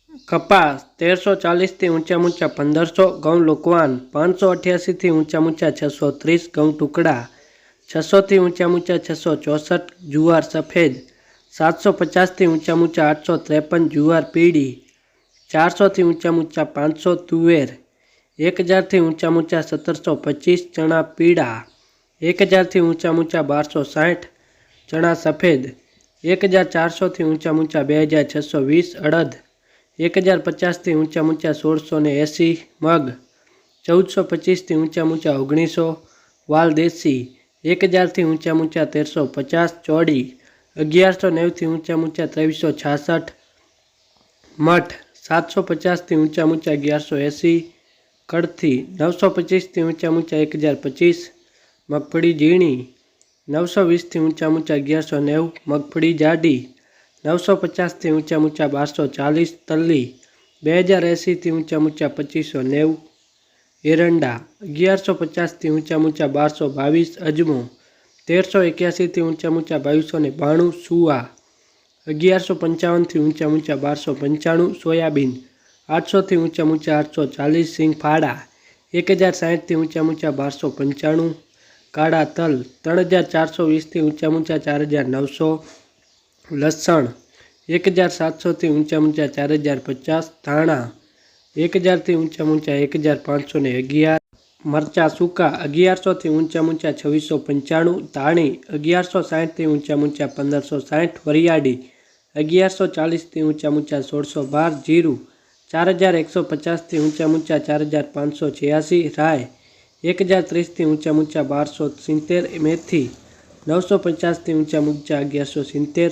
कपास 1340 थी ऊंचा ऊंचा 1500, घऊं लोकवान 588 थी ऊंचा ऊंचा 630, घऊं टुकड़ा 600 थी ऊंचा ऊंचा 664, जुवार सफेद 750 थी ऊंचा ऊंचा 853, जुवार पीड़ी 400 थी ऊंचा ऊंचा 500, तुवेर 1000 थी ऊंचा ऊंचा 1725, चना पीड़ा 1000 थी ऊंचा ऊंचा 1260, चना सफेद 1400 थी ऊंचा ऊंचा 2620, अड़द 1050 थी ऊंचा ऊंचा 1680 मग 1425 थी ऊंचा ऊंचा 1900, वाल देसी 1000 थी ऊंचा ऊंचा 1350, चौड़ी 1190 थी ऊंचा ऊंचा 2366, मठ 750 थी ऊंचा ऊंचा 1180, कड़थी 925 थी ऊंचा ऊंचा 1025, मगफड़ी झीणी 920 थी ऊंचा ऊंचा 1190, मगफड़ी जाडी 950 थी ऊंचा ऊंचा 1240, तली 2080 थी ऊंचा ऊंचा 2590, एरंडा 1150 थी ऊंचा ऊंचा 1222, अजमो 1381 थी ऊंचा ऊंचा 2292, सुआ 1155 थी ऊंचा ऊंचा 1295, सोयाबीन 800 थी ऊंचा ऊंचा 840, सिंगफाड़ा 1060 थी ऊंचा ऊंचा 1295, काड़ा तल 3420 थी ऊंचा ऊंचा 4900, लसण 1700 थी ऊंचा ऊंचा 4050, धाणा 1000 थी ऊंचा ऊंचा 1511, मरचा सूका 1100 थी ऊंचा ऊंचा 2695, धाणी 1160 थी ऊंचा ऊंचा 1560, वरियाड़ी 1140 थी ऊंचा ऊंचा 1612, जीरु 4150 थी ऊंचा ऊंचा 4586, राय 1030 थी ऊंचा ऊंचा 1270, मेथी 950 थी ऊंचा ऊंचा 1170,